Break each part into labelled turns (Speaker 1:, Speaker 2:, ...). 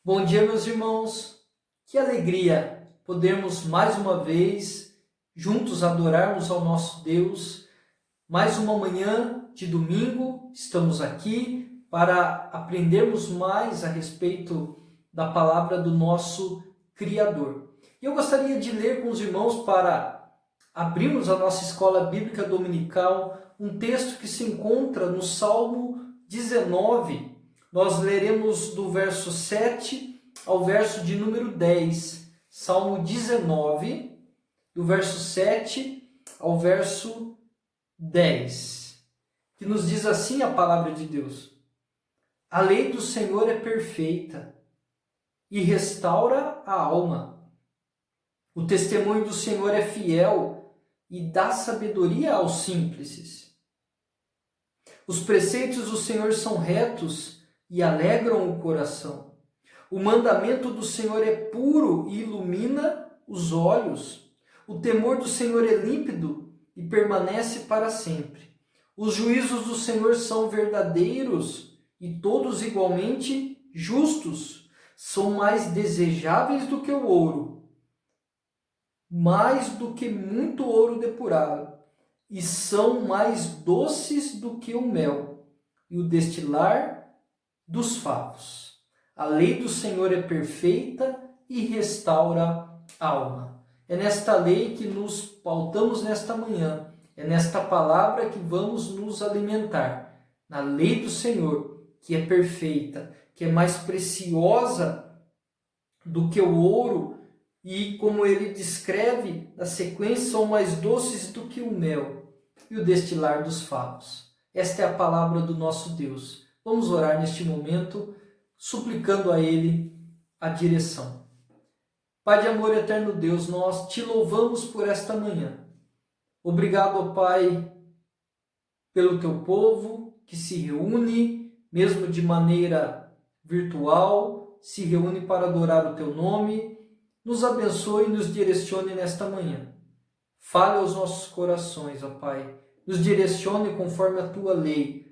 Speaker 1: Bom dia, meus irmãos. Que alegria podermos mais uma vez juntos adorarmos ao nosso Deus. Mais uma manhã de domingo, estamos aqui para aprendermos mais a respeito da palavra do nosso Criador. E eu gostaria de ler com os irmãos para abrirmos a nossa escola bíblica dominical um texto que se encontra no Salmo 19. Nós leremos do verso 7 ao verso de número 10. Salmo 19, do verso 7 ao verso 10. Que nos diz assim a palavra de Deus: A lei do Senhor é perfeita e restaura a alma. O testemunho do Senhor é fiel e dá sabedoria aos simples. Os preceitos do Senhor são retos e alegram o coração. O mandamento do Senhor é puro e ilumina os olhos. O temor do Senhor é límpido e permanece para sempre. Os juízos do Senhor são verdadeiros e todos igualmente justos. São mais desejáveis do que o ouro, mais do que muito ouro depurado, e são mais doces do que o mel e o destilar dos favos. A lei do Senhor é perfeita e restaura a alma. É nesta lei que nos pautamos nesta manhã. É nesta palavra que vamos nos alimentar. Na lei do Senhor, que é perfeita, que é mais preciosa do que o ouro, e como ele descreve na sequência, são mais doces do que o mel e o destilar dos favos. Esta é a palavra do nosso Deus. Vamos orar neste momento, suplicando a Ele a direção. Pai de amor eterno Deus, nós te louvamos por esta manhã. Obrigado, ó Pai, pelo teu povo que se reúne, mesmo de maneira virtual, se reúne para adorar o teu nome. Nos abençoe e nos direcione nesta manhã. Fale aos nossos corações, ó Pai. Nos direcione conforme a tua lei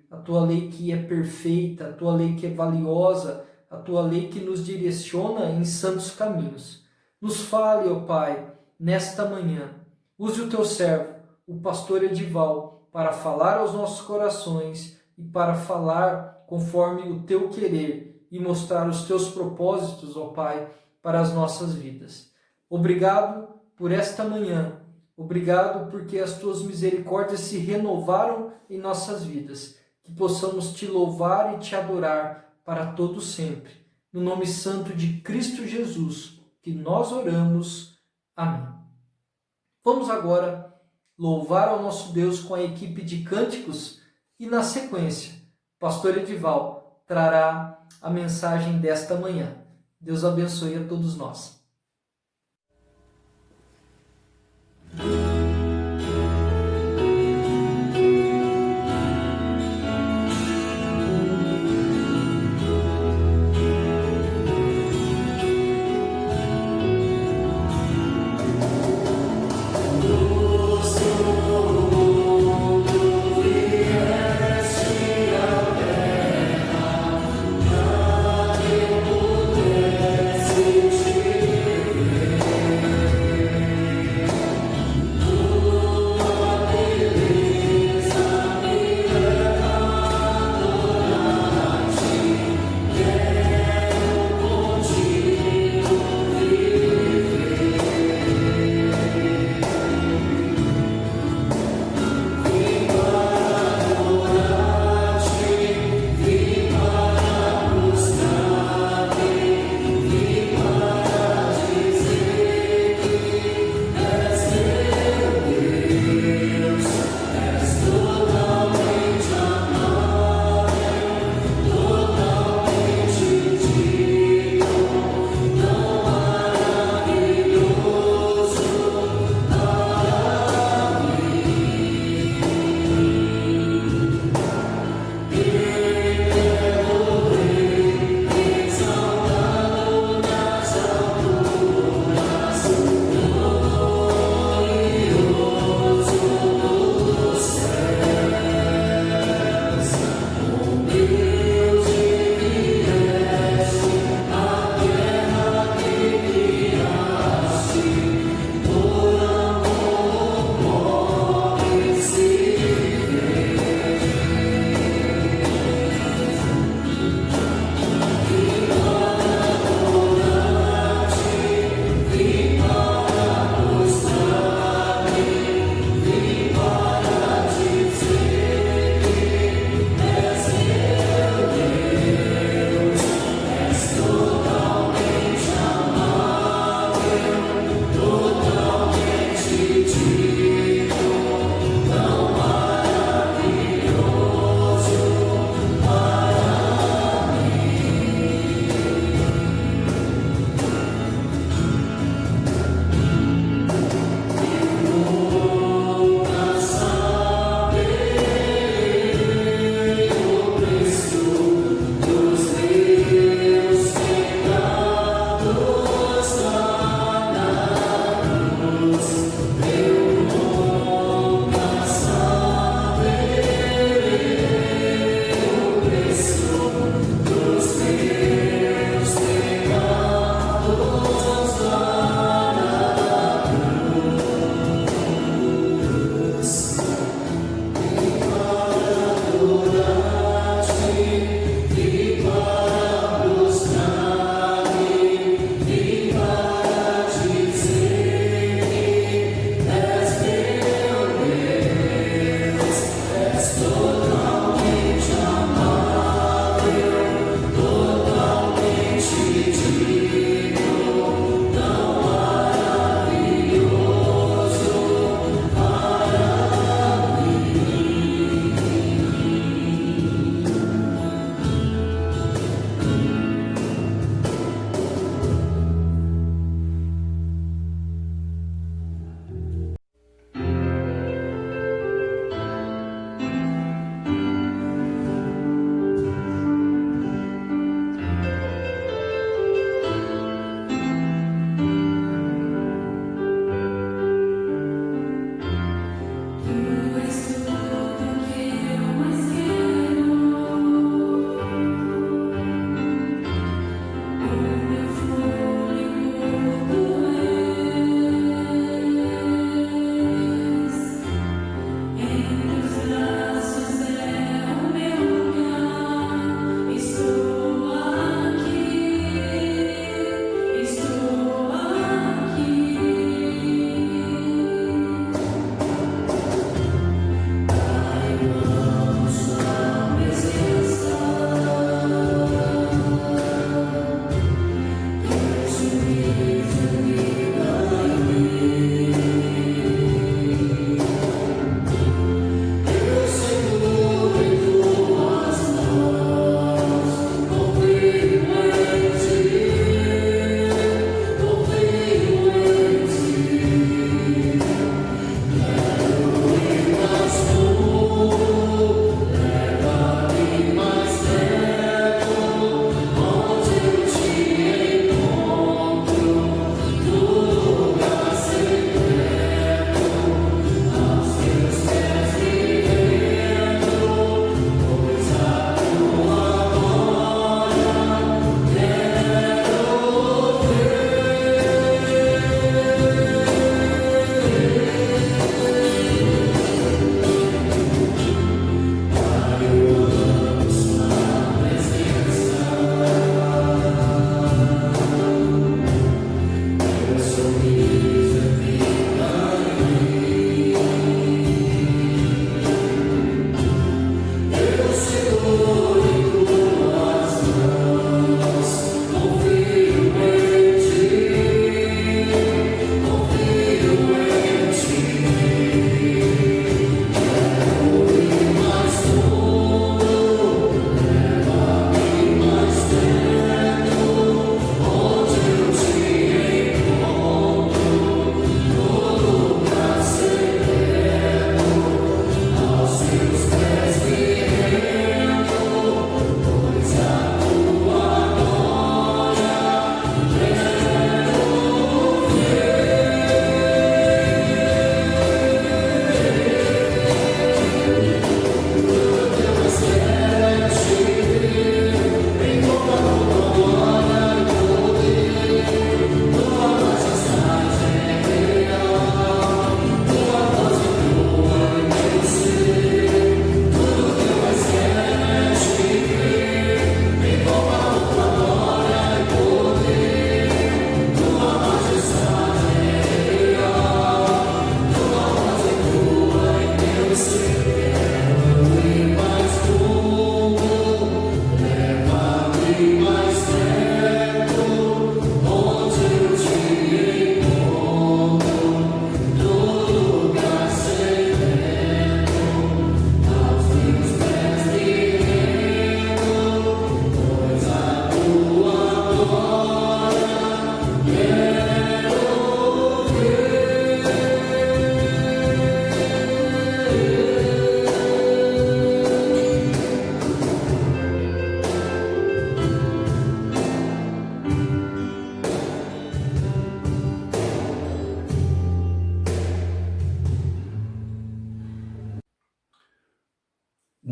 Speaker 1: que é perfeita, a tua lei que é valiosa, a tua lei que nos direciona em santos caminhos. Nos fale, ó Pai, nesta manhã. Use o teu servo, o pastor Edival, para falar aos nossos corações e para falar conforme o teu querer e mostrar os teus propósitos, ó Pai, para as nossas vidas. Obrigado por esta manhã. Obrigado porque as tuas misericórdias se renovaram em nossas vidas. Que possamos te louvar e te adorar para todo sempre. No nome santo de Cristo Jesus, que nós oramos. Amém. Vamos agora louvar ao nosso Deus com a equipe de cânticos e, na sequência, o pastor Edival trará a mensagem desta manhã. Deus abençoe a todos nós.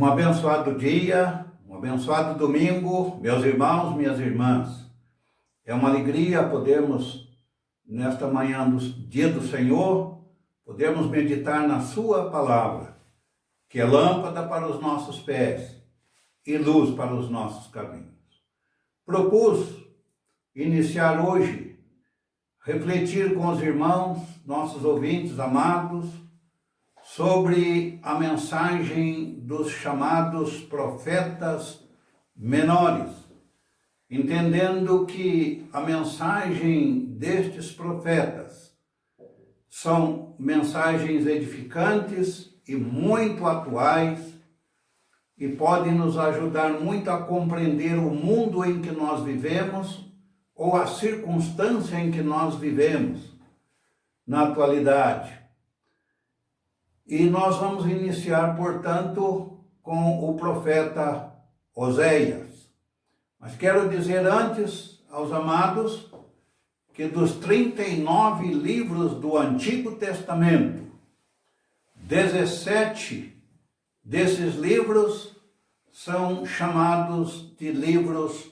Speaker 2: Um abençoado dia, um abençoado domingo, meus irmãos, minhas irmãs. É uma alegria podermos, nesta manhã do dia do Senhor, podermos meditar na sua palavra, que é lâmpada para os nossos pés e luz para os nossos caminhos. Propus iniciar hoje, refletir com os irmãos, nossos ouvintes amados, sobre a mensagem dos chamados profetas menores, entendendo que a mensagem destes profetas são mensagens edificantes e muito atuais e podem nos ajudar muito a compreender o mundo em que nós vivemos ou a circunstância em que nós vivemos na atualidade. E nós vamos iniciar, portanto, com o profeta Oséias. Mas quero dizer antes aos amados que dos 39 livros do Antigo Testamento, 17 desses livros são chamados de livros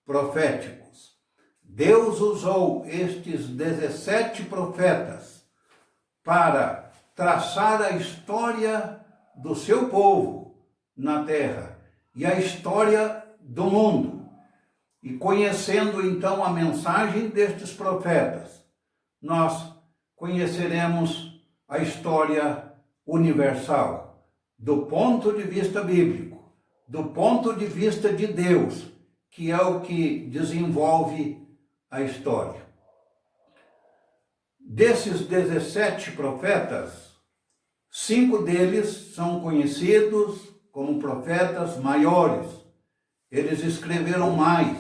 Speaker 2: proféticos. Deus usou estes 17 profetas para traçar a história do seu povo na terra e a história do mundo. E conhecendo então a mensagem destes profetas, nós conheceremos a história universal, do ponto de vista bíblico, do ponto de vista de Deus, que é o que desenvolve a história. Desses 17 profetas, 5 deles são conhecidos como profetas maiores. Eles escreveram mais,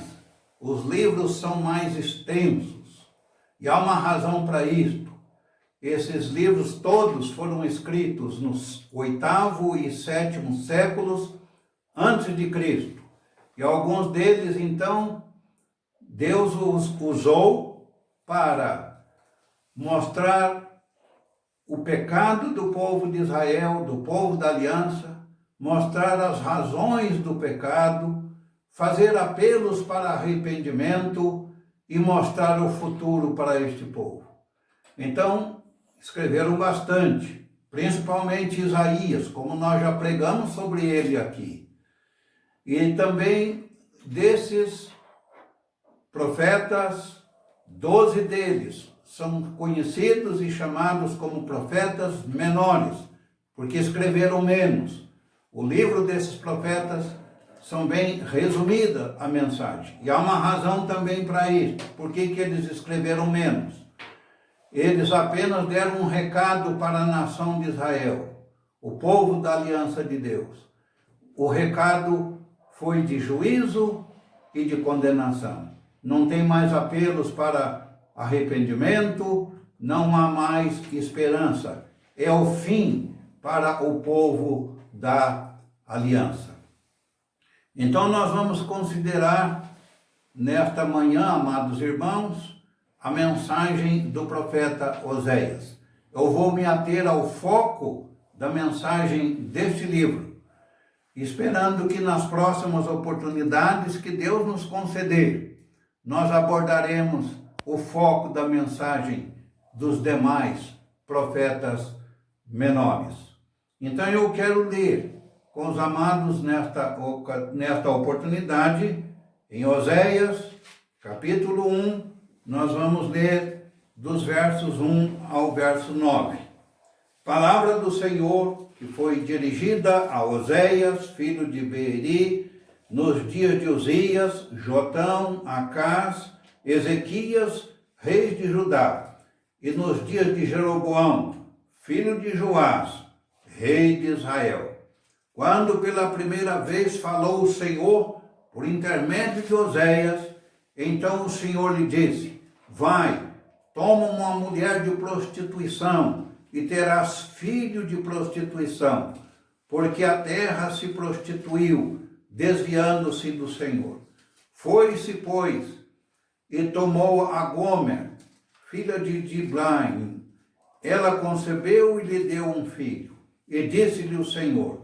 Speaker 2: os livros são mais extensos. E há uma razão para isto. Esses livros todos foram escritos nos 8º e 7º séculos antes de Cristo. E alguns deles, então, Deus os usou para mostrar o pecado do povo de Israel, do povo da aliança, mostrar as razões do pecado, fazer apelos para arrependimento e mostrar o futuro para este povo. Então, escreveram bastante, principalmente Isaías, como nós já pregamos sobre ele aqui. E também desses profetas, 12 deles são conhecidos e chamados como profetas menores, porque escreveram menos. O livro desses profetas são bem resumida a mensagem. E há uma razão também para isso. Por que eles escreveram menos? Eles apenas deram um recado para a nação de Israel, o povo da aliança de Deus. O recado foi de juízo e de condenação. Não tem mais apelos para arrependimento, não há mais esperança. É o fim para o povo da aliança. Então nós vamos considerar nesta manhã, amados irmãos, a mensagem do profeta Oséias. Eu vou me ater ao foco da mensagem deste livro, esperando que nas próximas oportunidades que Deus nos conceder, nós abordaremos o foco da mensagem dos demais profetas menores. Então eu quero ler com os amados nesta oportunidade, em Oséias, capítulo 1, nós vamos ler dos versos 1 ao verso 9. Palavra do Senhor que foi dirigida a Oséias, filho de Beeri, nos dias de Uzias, Jotão, Acás, Ezequias, reis de Judá, e nos dias de Jeroboão, filho de Joás, rei de Israel. Quando pela primeira vez falou o Senhor por intermédio de Oséias, então o Senhor lhe disse: vai, toma uma mulher de prostituição e terás filho de prostituição, porque a terra se prostituiu, desviando-se do Senhor. Foi-se, pois, e tomou a Gomer, filha de Diblaim. Ela concebeu e lhe deu um filho. E disse-lhe o Senhor: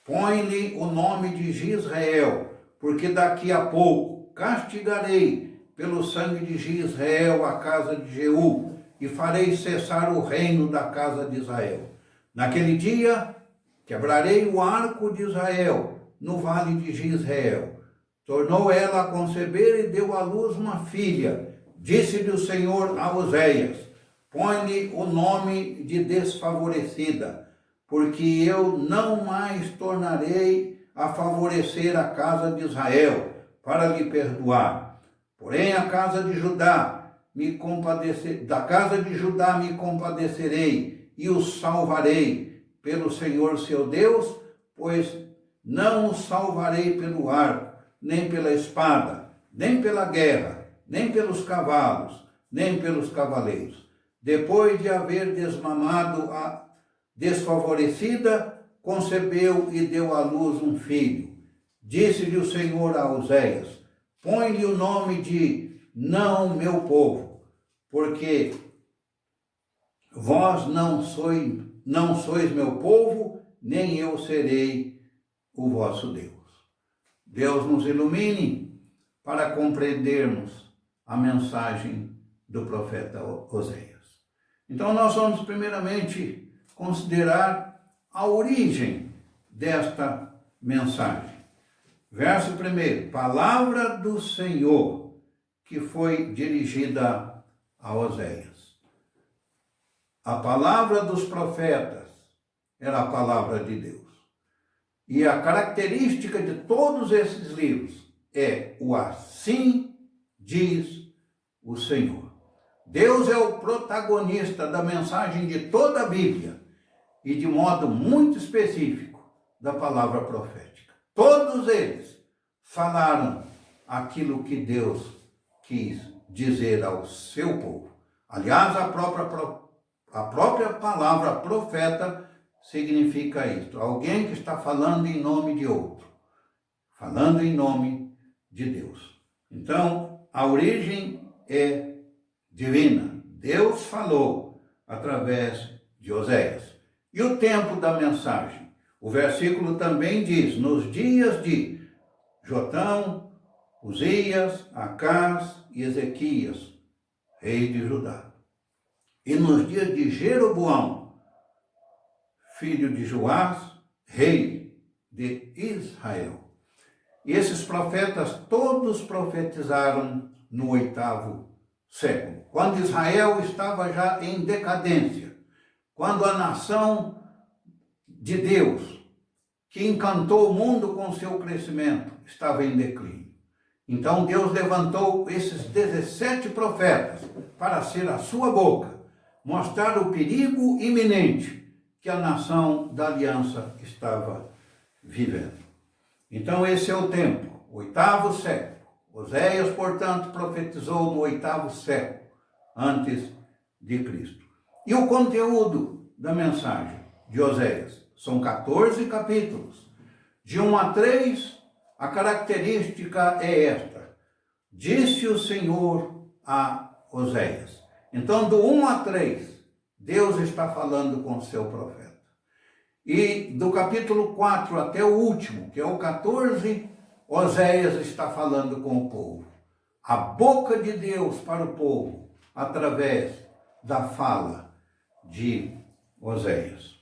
Speaker 2: põe-lhe o nome de Gisrael, porque daqui a pouco castigarei pelo sangue de Gisrael a casa de Jeú, e farei cessar o reino da casa de Israel. Naquele dia quebrarei o arco de Israel no vale de Gisrael. Tornou ela a conceber e deu à luz uma filha. Disse-lhe o Senhor a Oséias: põe-lhe o nome de desfavorecida, porque eu não mais tornarei a favorecer a casa de Israel para lhe perdoar. Porém, da casa de Judá me compadecerei e os salvarei pelo Senhor seu Deus, pois não os salvarei pelo arco, nem pela espada, nem pela guerra, nem pelos cavalos, nem pelos cavaleiros. Depois de haver desmamado a desfavorecida, concebeu e deu à luz um filho. Disse-lhe o Senhor a Oséias: põe-lhe o nome de não meu povo, porque vós não sois meu povo, nem eu serei o vosso Deus. Deus nos ilumine para compreendermos a mensagem do profeta Oséias. Então nós vamos primeiramente considerar a origem desta mensagem. Verso 1, palavra do Senhor, que foi dirigida a Oséias. A palavra dos profetas era a palavra de Deus. E a característica de todos esses livros é o assim diz o Senhor. Deus é o protagonista da mensagem de toda a Bíblia e de modo muito específico da palavra profética. Todos eles falaram aquilo que Deus quis dizer ao seu povo. Aliás, a própria palavra profeta significa isto: alguém que está falando em nome de outro, falando em nome de Deus. Então, a origem é divina. Deus falou através de Oséias. E o tempo da mensagem? O versículo também diz: nos dias de Jotão, Uzias, Acás e Ezequias, rei de Judá. E nos dias de Jeroboão, filho de Joás, rei de Israel. E esses profetas todos profetizaram no 8º século, quando Israel estava já em decadência, quando a nação de Deus, que encantou o mundo com seu crescimento, estava em declínio. Então Deus levantou esses 17 profetas para ser a sua boca, mostrar o perigo iminente que a nação da aliança estava vivendo. Então esse é o tempo, 8º século. Oséias, portanto, profetizou no 8º século antes de Cristo. E o conteúdo da mensagem de Oséias? São 14 capítulos. De 1 a 3, a característica é esta: disse o Senhor a Oséias. Então, do 1 a 3, Deus está falando com o seu profeta. E do capítulo 4 até o último, que é o 14, Oséias está falando com o povo. A boca de Deus para o povo, através da fala de Oséias.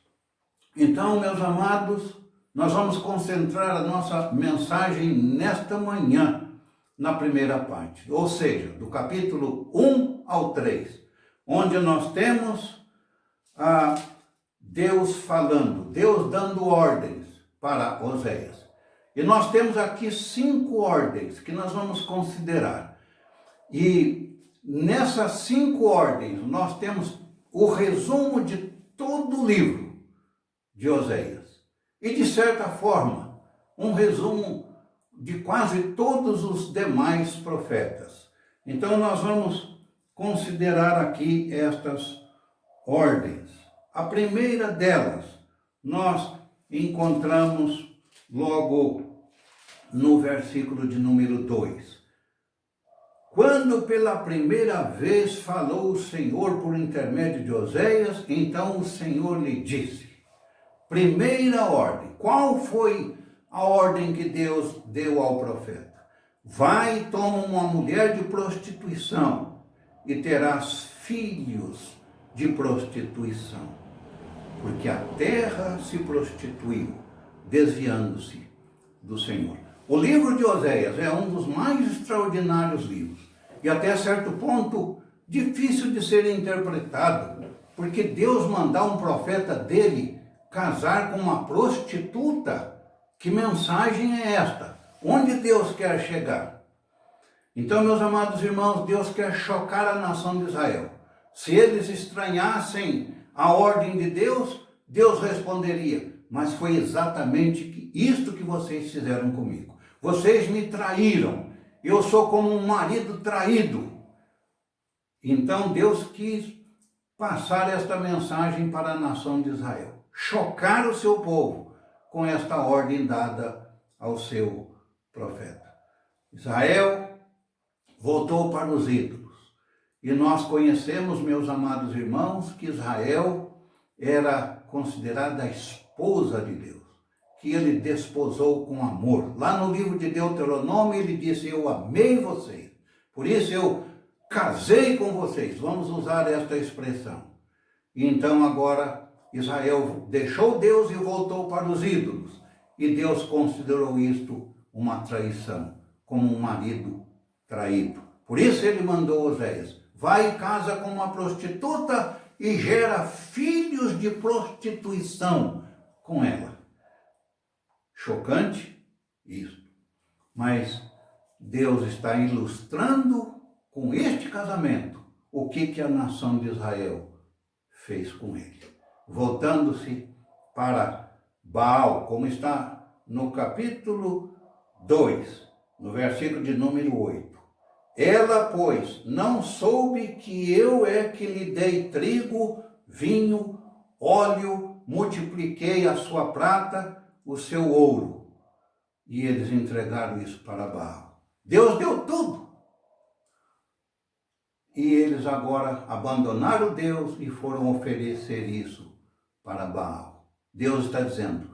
Speaker 2: Então, meus amados, nós vamos concentrar a nossa mensagem nesta manhã, na primeira parte, ou seja, do capítulo 1 ao 3, onde nós temos Deus falando, Deus dando ordens para Oséias. E nós temos aqui 5 ordens que nós vamos considerar. E nessas 5 ordens, nós temos o resumo de todo o livro de Oséias. E, de certa forma, um resumo de quase todos os demais profetas. Então, nós vamos considerar aqui estas ordens. A primeira delas, nós encontramos logo no versículo de número 2. Quando pela primeira vez falou o Senhor por intermédio de Oséias, então o Senhor lhe disse. Primeira ordem. Qual foi a ordem que Deus deu ao profeta? Vai e toma uma mulher de prostituição e terás filhos de prostituição, porque a terra se prostituiu, desviando-se do Senhor. O livro de Oséias é um dos mais extraordinários livros e até certo ponto difícil de ser interpretado, porque Deus mandar um profeta dele casar com uma prostituta, que mensagem é esta? Onde Deus quer chegar? Então, meus amados irmãos, Deus quer chocar a nação de Israel. Se eles estranhassem a ordem de Deus, Deus responderia: mas foi exatamente isto que vocês fizeram comigo. Vocês me traíram. Eu sou como um marido traído. Então Deus quis passar esta mensagem para a nação de Israel. Chocar o seu povo com esta ordem dada ao seu profeta. Israel voltou para os ídolos. E nós conhecemos, meus amados irmãos, que Israel era considerada a esposa de Deus, que ele desposou com amor. Lá no livro de Deuteronômio ele disse: eu amei vocês, por isso eu casei com vocês. Vamos usar esta expressão. E então agora Israel deixou Deus e voltou para os ídolos. E Deus considerou isto uma traição, como um marido traído. Por isso ele mandou Oséias: vai e casa com uma prostituta e gera filhos de prostituição com ela. Chocante isso. Mas Deus está ilustrando com este casamento o que a nação de Israel fez com ele. Voltando-se para Baal, como está no capítulo 2, no versículo de número 8. Ela, pois, não soube que eu é que lhe dei trigo, vinho, óleo, multipliquei a sua prata, o seu ouro. E eles entregaram isso para Baal. Deus deu tudo. E eles agora abandonaram Deus e foram oferecer isso para Baal. Deus está dizendo: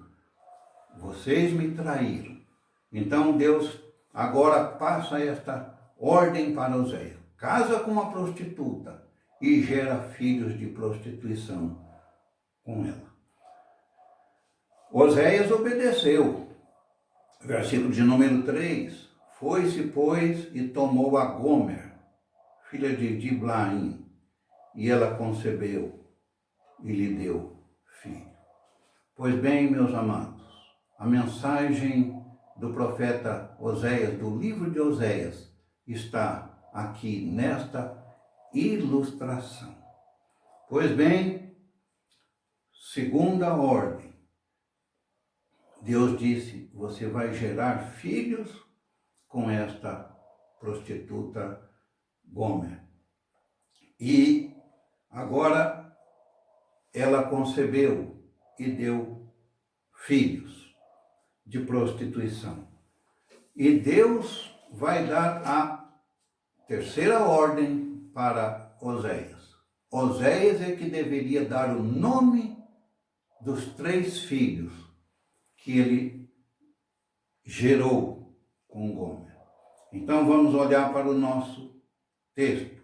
Speaker 2: vocês me traíram. Então Deus agora passa esta ordem para Oséias: casa com uma prostituta e gera filhos de prostituição com ela. Oséias obedeceu. Versículo de número 3. Foi-se, pois, e tomou a Gomer, filha de Diblaim, e ela concebeu e lhe deu filho. Pois bem, meus amados, a mensagem do profeta Oséias, do livro de Oséias, está aqui nesta ilustração. Pois bem, segunda ordem, Deus disse: você vai gerar filhos com esta prostituta Gomer. E agora ela concebeu e deu filhos de prostituição. E Deus vai dar a terceira ordem para Oséias. Oséias é que deveria dar o nome dos 3 filhos que ele gerou com Gomer. Então vamos olhar para o nosso texto,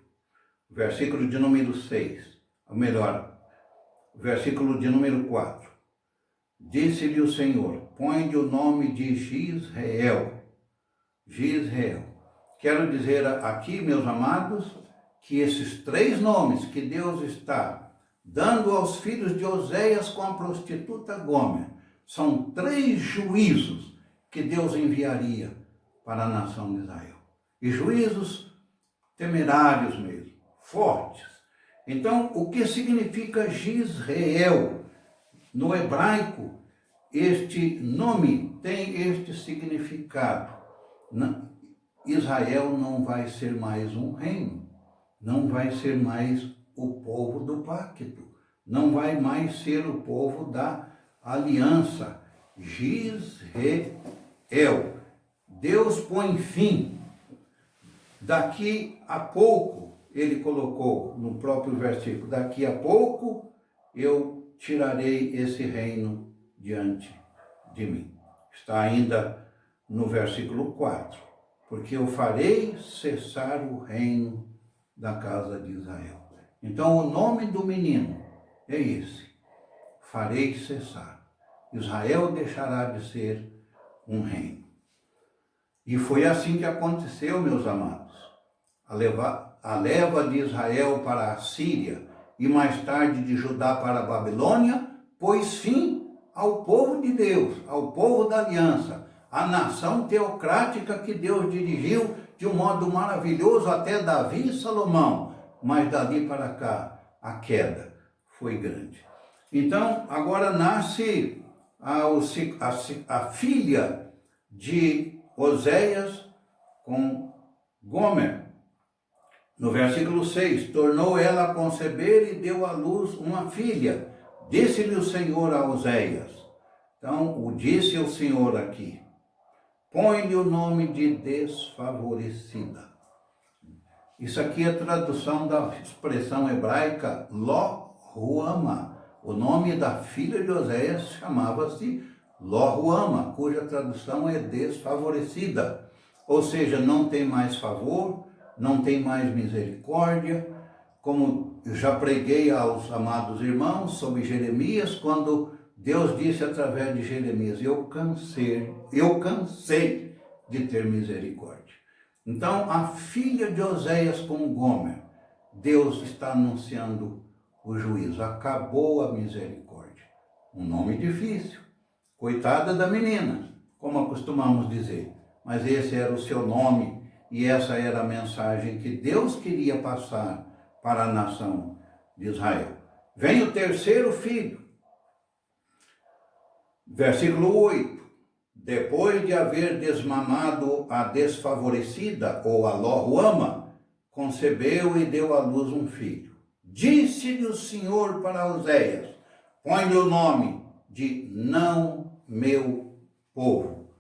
Speaker 2: versículo de número 6, ou melhor, versículo de número 4. Disse-lhe o Senhor: põe-lhe o nome de Gisrael. Gisrael. Quero dizer aqui, meus amados, que esses 3 nomes que Deus está dando aos filhos de Oséias com a prostituta Gomer são 3 juízos que Deus enviaria para a nação de Israel. E juízos temerários mesmo, fortes. Então, o que significa Gisrael? No hebraico, este nome tem este significado. Israel não vai ser mais um reino, não vai ser mais o povo do pacto, não vai mais ser o povo da aliança. Gisrael. Deus põe fim. Daqui a pouco, ele colocou no próprio versículo: daqui a pouco eu tirarei esse reino diante de mim. Está ainda no versículo 4. Porque eu farei cessar o reino da casa de Israel. Então o nome do menino é esse. Farei cessar. Israel deixará de ser um reino. E foi assim que aconteceu, meus amados. A leva de Israel para a Síria e mais tarde de Judá para a Babilônia, pôs fim ao povo de Deus, ao povo da aliança, a nação teocrática que Deus dirigiu de um modo maravilhoso até Davi e Salomão. Mas dali para cá, a queda foi grande. Então, agora nasce a filha de Oséias com Gomer. No versículo 6, tornou ela a conceber e deu à luz uma filha. Disse-lhe o Senhor a Oséias. Então, disse o Senhor aqui. Põe-lhe o nome de desfavorecida. Isso aqui é a tradução da expressão hebraica Lo-Ruama. O nome da filha de Oséias chamava-se Lo-Ruama, cuja tradução é desfavorecida. Ou seja, não tem mais favor, não tem mais misericórdia. Como eu já preguei aos amados irmãos sobre Jeremias, quando Deus disse através de Jeremias, eu cansei de ter misericórdia. Então, a filha de Oséias com Gomer, Deus está anunciando o juízo, acabou a misericórdia. Um nome difícil, coitada da menina, como acostumamos dizer, mas esse era o seu nome e essa era a mensagem que Deus queria passar para a nação de Israel. Vem o terceiro filho, versículo 8. Depois de haver desmamado a desfavorecida, ou a Lo-Ruama, concebeu e deu à luz um filho. Disse-lhe o Senhor para Oséias, põe-lhe o nome de não meu povo.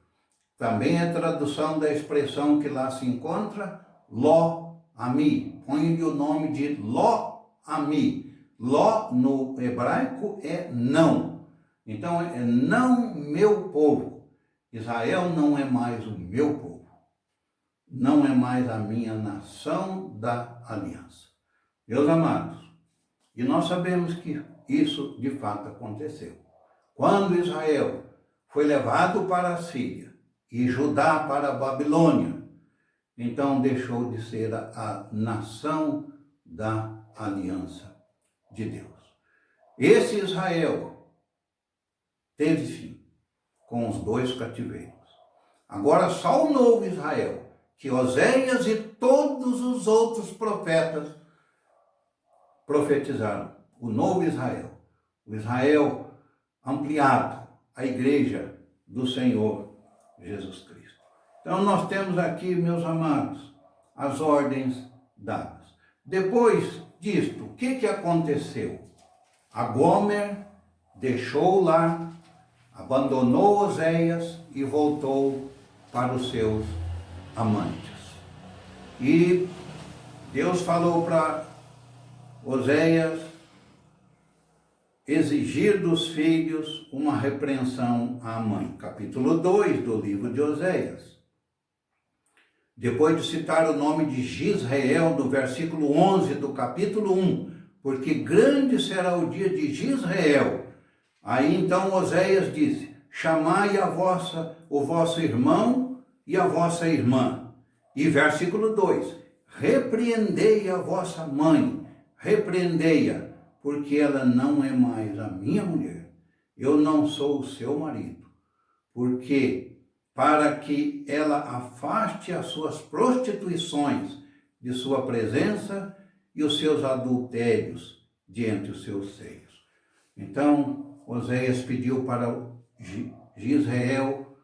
Speaker 2: Também é tradução da expressão que lá se encontra, Lo-Ami. Põe-lhe o nome de Lo-Ami. Lo no hebraico é não. Então é não meu povo. Israel não é mais o meu povo. Não é mais a minha nação da aliança. Meus amados, e nós sabemos que isso de fato aconteceu. Quando Israel foi levado para a Síria e Judá para a Babilônia, então deixou de ser a nação da aliança de Deus. Esse Israel teve fim com os dois cativeiros. Agora só o novo Israel, que Oséias e todos os outros profetas profetizaram. O novo Israel, o Israel ampliado, a igreja do Senhor Jesus Cristo. Então nós temos aqui, meus amados, as ordens dadas. Depois disto, o que aconteceu? A Gomer deixou lá, abandonou Oséias e voltou para os seus amantes. E Deus falou para Oséias exigir dos filhos uma repreensão à mãe. Capítulo 2 do livro de Oséias. Depois de citar o nome de Jisreel, no versículo 11 do capítulo 1, porque grande será o dia de Jisreel. Aí então Oséias disse, chamai o vosso irmão e a vossa irmã. E versículo 2, repreendei a vossa mãe, repreendei-a, porque ela não é mais a minha mulher. Eu não sou o seu marido. Porque para que ela afaste as suas prostituições de sua presença e os seus adultérios de entre os seus seios. Então, Oséias pediu para Jisreel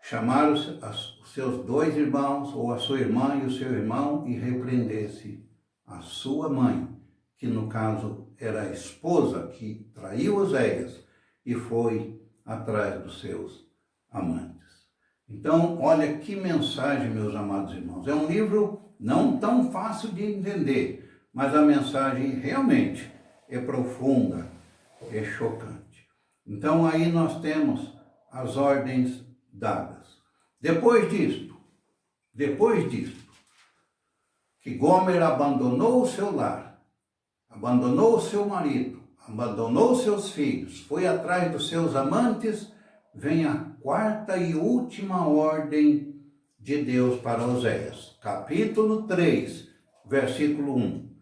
Speaker 2: chamar os seus dois irmãos, ou a sua irmã e o seu irmão, e repreendesse a sua mãe, que no caso era a esposa que traiu Oséias e foi atrás dos seus amantes. Então, olha que mensagem, meus amados irmãos. É um livro não tão fácil de entender, mas a mensagem realmente é profunda, é chocante. Então, aí nós temos as ordens dadas. Depois disto, que Gomer abandonou o seu lar, abandonou o seu marido, abandonou seus filhos, foi atrás dos seus amantes, vem a quarta e última ordem de Deus para Oséias. Capítulo 3, versículo 1.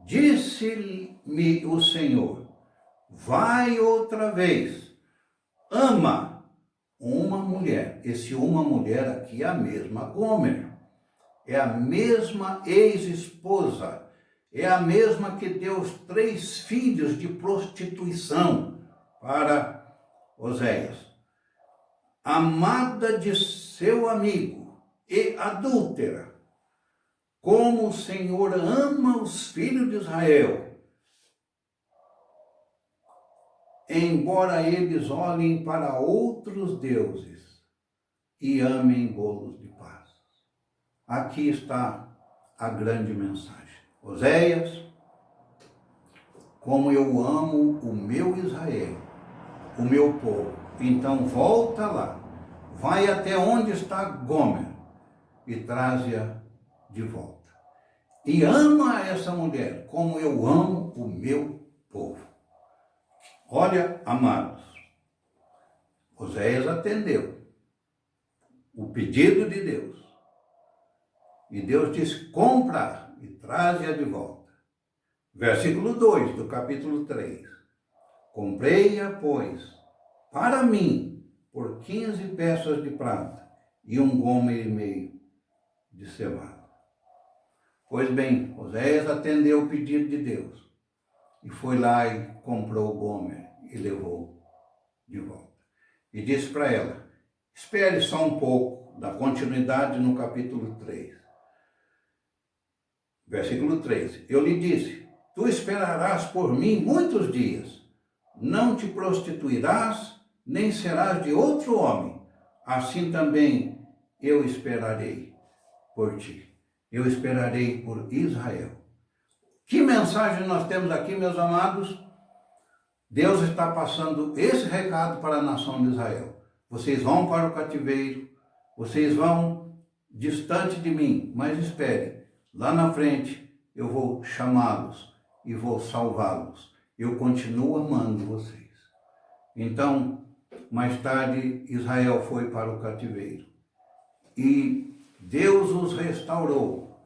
Speaker 2: Disse-me o Senhor, vai outra vez, ama uma mulher. Esse uma mulher aqui é a mesma Gomer. É a mesma ex-esposa, é a mesma que deu os 3 filhos de prostituição para Oséias. Amada de seu amigo e adúltera, como o Senhor ama os filhos de Israel, embora eles olhem para outros deuses e amem bolos de paz. Aqui está a grande mensagem. Oséias, como eu amo o meu Israel, o meu povo, então volta lá, vai até onde está Gomer e traze-a de volta. E ama essa mulher como eu amo o meu povo. Olha, amados, Oséias atendeu o pedido de Deus. E Deus disse, compra e traze-a de volta. Versículo 2 do capítulo 3. Comprei-a, pois, para mim, por 15 peças de prata e 1 gomer e meio de cevada. Pois bem, Oséias atendeu o pedido de Deus e foi lá e comprou o gomer e levou de volta. E disse para ela, espere só um pouco, da continuidade no capítulo 3. Versículo 3. Eu lhe disse, tu esperarás por mim muitos dias, não te prostituirás, nem serás de outro homem. Assim também eu esperarei por ti. Eu esperarei por Israel. Que mensagem nós temos aqui, meus amados? Deus está passando esse recado para a nação de Israel. Vocês vão para o cativeiro, vocês vão distante de mim, mas espere. Lá na frente, eu vou chamá-los e vou salvá-los. Eu continuo amando vocês. Então, mais tarde, Israel foi para o cativeiro. E Deus os restaurou.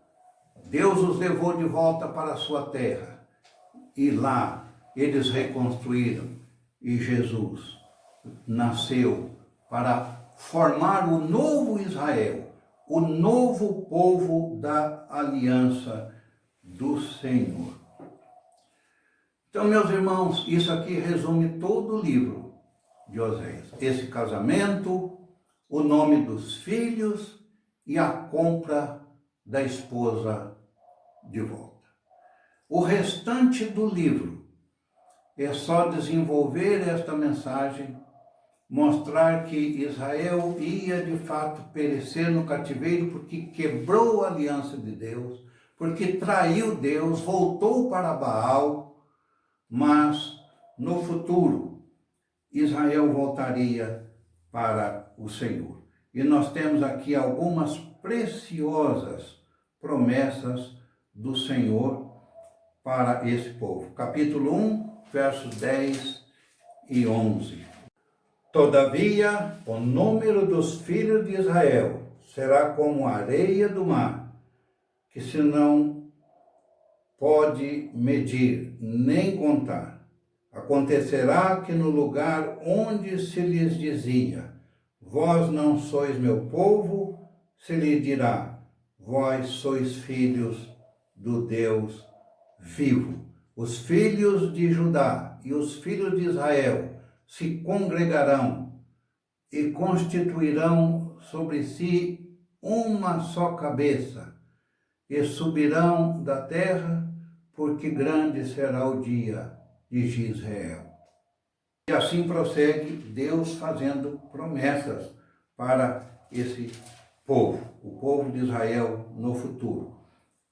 Speaker 2: Deus os levou de volta para a sua terra. E lá, eles reconstruíram. E Jesus nasceu para formar o novo Israel. O novo povo da aliança do Senhor. Então, meus irmãos, isso aqui resume todo o livro de Oséias. Esse casamento, o nome dos filhos e a compra da esposa de volta. O restante do livro é só desenvolver esta mensagem, mostrar que Israel ia de fato perecer no cativeiro porque quebrou a aliança de Deus, porque traiu Deus, voltou para Baal, mas no futuro Israel voltaria para o Senhor. E nós temos aqui algumas preciosas promessas do Senhor para esse povo. Capítulo 1, versos 10 e 11. Todavia, o número dos filhos de Israel será como a areia do mar, que se não pode medir nem contar. Acontecerá que no lugar onde se lhes dizia, vós não sois meu povo, se lhe dirá, vós sois filhos do Deus vivo. Os filhos de Judá e os filhos de Israel se congregarão e constituirão sobre si uma só cabeça e subirão da terra, porque grande será o dia de Israel. E assim prossegue Deus fazendo promessas para esse povo, o povo de Israel no futuro.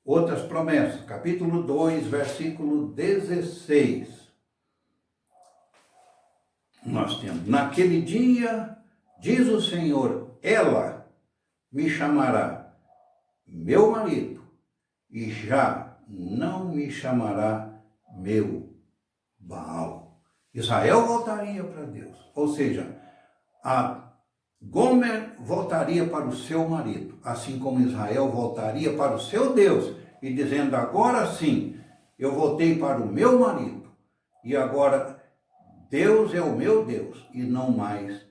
Speaker 2: Outras promessas, capítulo 2, versículo 16. Nós temos, naquele dia Diz o Senhor, ela me chamará meu marido e já não me chamará meu Baal. Israel voltaria para Deus, ou seja, a Gomer voltaria para o seu marido, assim como Israel voltaria para o seu Deus, e dizendo, agora sim, eu voltei para o meu marido, e agora Deus é o meu Deus, e não mais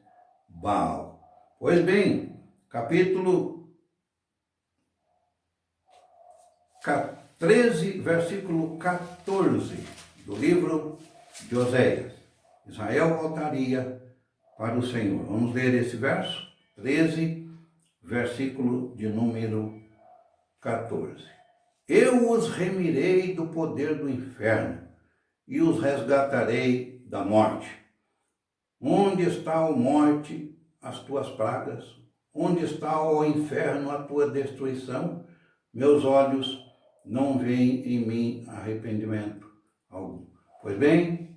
Speaker 2: Baal. Pois bem, capítulo 13, versículo 14 do livro de Oséias. Israel voltaria para o Senhor. Vamos ler esse verso, 13, versículo de número 14. Eu os remirei do poder do inferno e os resgatarei da morte. Onde está, ó morte, as tuas pragas? Onde está, ó inferno, a tua destruição? Meus olhos não veem em mim arrependimento algum. Pois bem,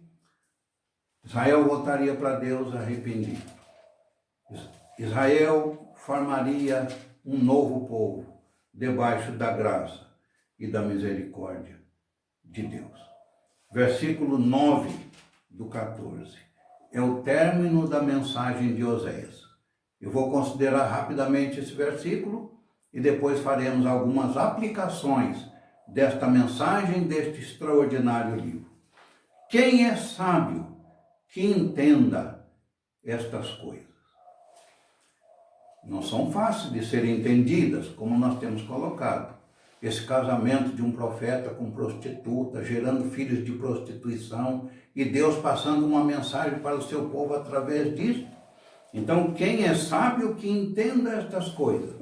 Speaker 2: Israel voltaria para Deus arrependido. Israel formaria um novo povo debaixo da graça e da misericórdia de Deus. Versículo 9 do 14. É o término da mensagem de Oséias. Eu vou considerar rapidamente esse versículo e depois faremos algumas aplicações desta mensagem, deste extraordinário livro. Quem é sábio que entenda estas coisas? Não são fáceis de serem entendidas, como nós temos colocado. Esse casamento de um profeta com prostituta, gerando filhos de prostituição, e Deus passando uma mensagem para o seu povo através disso. Então, quem é sábio que entenda estas coisas?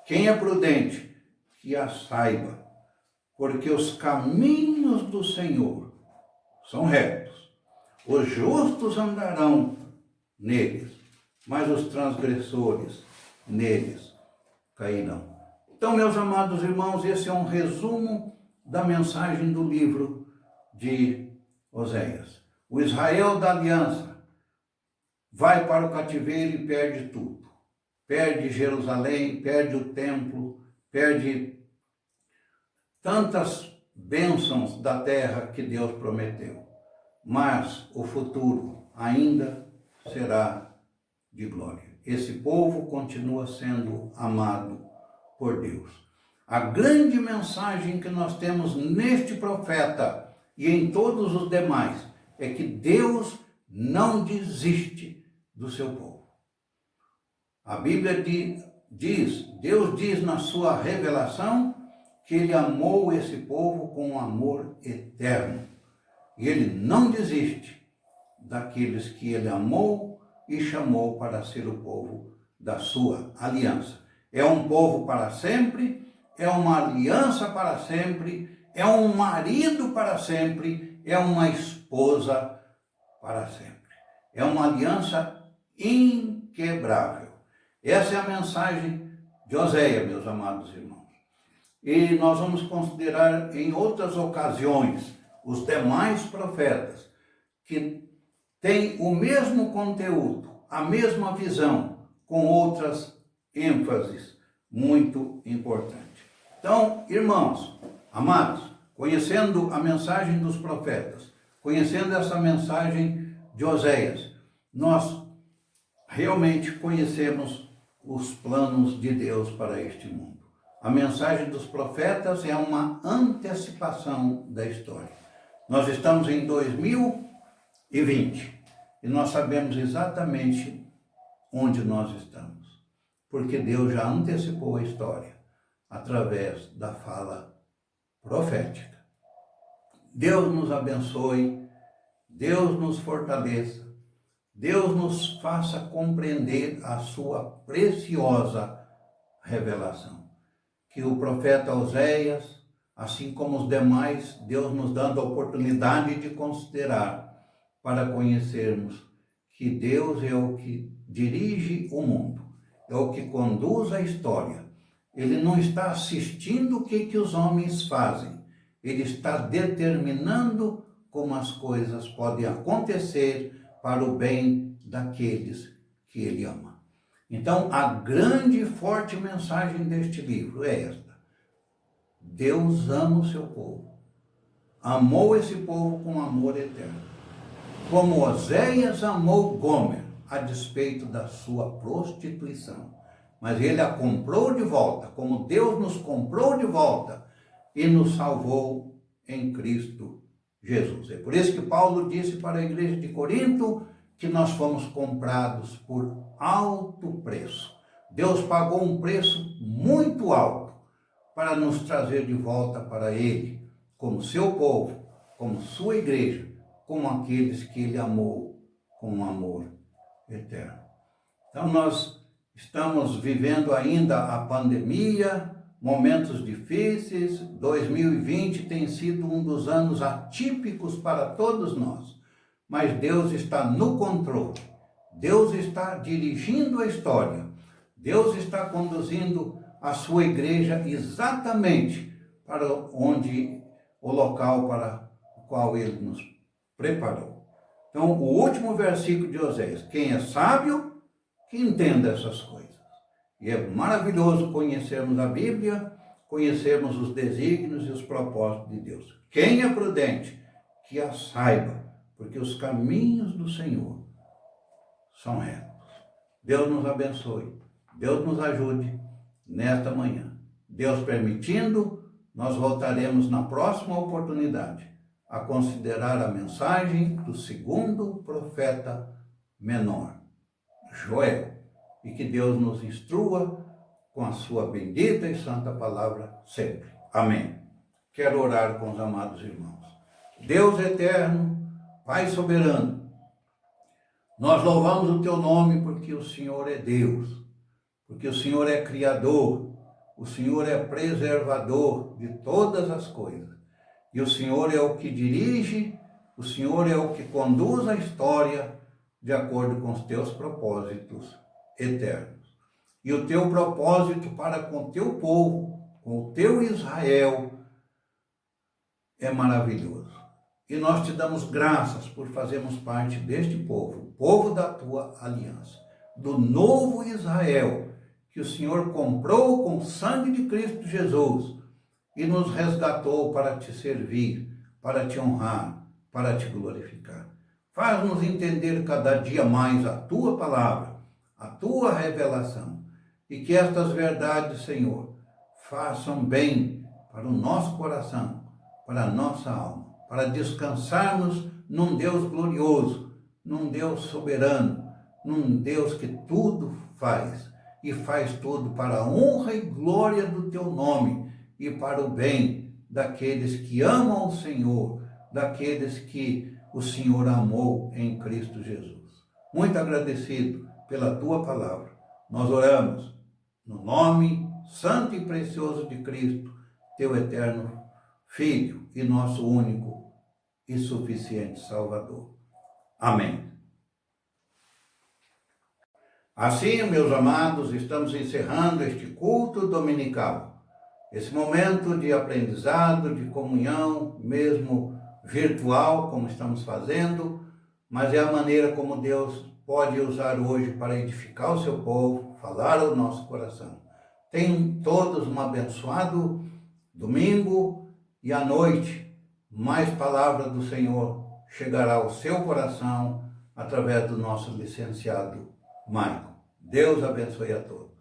Speaker 2: Quem é prudente que as saiba? Porque os caminhos do Senhor são retos. Os justos andarão neles, mas os transgressores neles cairão. Então, meus amados irmãos, esse é um resumo da mensagem do livro de Oséias. O Israel da aliança vai para o cativeiro e perde tudo. Perde Jerusalém, perde o templo, perde tantas bênçãos da terra que Deus prometeu. Mas o futuro ainda será de glória. Esse povo continua sendo amado por Deus. A grande mensagem que nós temos neste profeta e em todos os demais é que Deus não desiste do seu povo. A Bíblia diz, Deus diz na sua revelação que Ele amou esse povo com um amor eterno. E Ele não desiste daqueles que Ele amou e chamou para ser o povo da sua aliança. É um povo para sempre, é uma aliança para sempre, é um marido para sempre, é uma esposa para sempre. É uma aliança inquebrável. Essa é a mensagem de Oséias, meus amados irmãos. E nós vamos considerar em outras ocasiões os demais profetas que têm o mesmo conteúdo, a mesma visão, com outras ênfases muito importantes. Então, irmãos, amados, conhecendo a mensagem dos profetas, conhecendo essa mensagem de Oséias, nós realmente conhecemos os planos de Deus para este mundo. A mensagem dos profetas é uma antecipação da história. Nós estamos em 2020 e nós sabemos exatamente onde nós estamos, porque Deus já antecipou a história através da fala profética. Deus nos abençoe, Deus nos fortaleça, Deus nos faça compreender a sua preciosa revelação. Que o profeta Oséias, assim como os demais, Deus nos dando a oportunidade de considerar para conhecermos que Deus é o que dirige o mundo, é o que conduz a história. Ele não está assistindo o que os homens fazem, ele está determinando como as coisas podem acontecer para o bem daqueles que ele ama. Então, a grande e forte mensagem deste livro é esta: Deus ama o seu povo. Amou esse povo com amor eterno. Como Oséias amou Gomer, a despeito da sua prostituição. Mas ele a comprou de volta, como Deus nos comprou de volta e nos salvou em Cristo Jesus. É por isso que Paulo disse para a igreja de Corinto que nós fomos comprados por alto preço. Deus pagou um preço muito alto para nos trazer de volta para Ele, como seu povo, como sua igreja, como aqueles que Ele amou com um amor eterno. Então nós estamos vivendo ainda a pandemia, momentos difíceis. 2020 tem sido um dos anos atípicos para todos nós, mas Deus está no controle. Deus está dirigindo a história. Deus está conduzindo a sua igreja exatamente para onde o local para o qual Ele nos preparou. Então, o último versículo de Oséias: quem é sábio, que entenda essas coisas. E é maravilhoso conhecermos a Bíblia, conhecermos os desígnios e os propósitos de Deus. Quem é prudente, que a saiba, porque os caminhos do Senhor são retos. Deus nos abençoe, Deus nos ajude nesta manhã. Deus permitindo, nós voltaremos na próxima oportunidade a considerar a mensagem do segundo profeta menor, Joel, e que Deus nos instrua com a sua bendita e santa palavra sempre. Amém. Quero orar com os amados irmãos. Deus eterno, Pai soberano, nós louvamos o Teu nome porque o Senhor é Deus, porque o Senhor é Criador, o Senhor é preservador de todas as coisas. E o Senhor é o que dirige, o Senhor é o que conduz a história de acordo com os Teus propósitos eternos. E o Teu propósito para com o Teu povo, com o Teu Israel, é maravilhoso. E nós Te damos graças por fazermos parte deste povo, o povo da Tua aliança, do novo Israel, que o Senhor comprou com o sangue de Cristo Jesus e nos resgatou para Te servir, para Te honrar, para Te glorificar. Faz-nos entender cada dia mais a Tua palavra, a Tua revelação, e que estas verdades, Senhor, façam bem para o nosso coração, para a nossa alma, para descansarmos num Deus glorioso, num Deus soberano, num Deus que tudo faz, e faz tudo para a honra e glória do Teu nome, e para o bem daqueles que amam o Senhor, daqueles que o Senhor amou em Cristo Jesus. Muito agradecido pela Tua palavra. Nós oramos no nome santo e precioso de Cristo, Teu eterno Filho e nosso único e suficiente Salvador. Amém. Assim, meus amados, estamos encerrando este culto dominical, esse momento de aprendizado, de comunhão, mesmo virtual, como estamos fazendo, mas é a maneira como Deus pode usar hoje para edificar o seu povo, falar ao nosso coração. Tenham todos um abençoado domingo e à noite, mais palavra do Senhor chegará ao seu coração através do nosso licenciado Maicon. Deus abençoe a todos.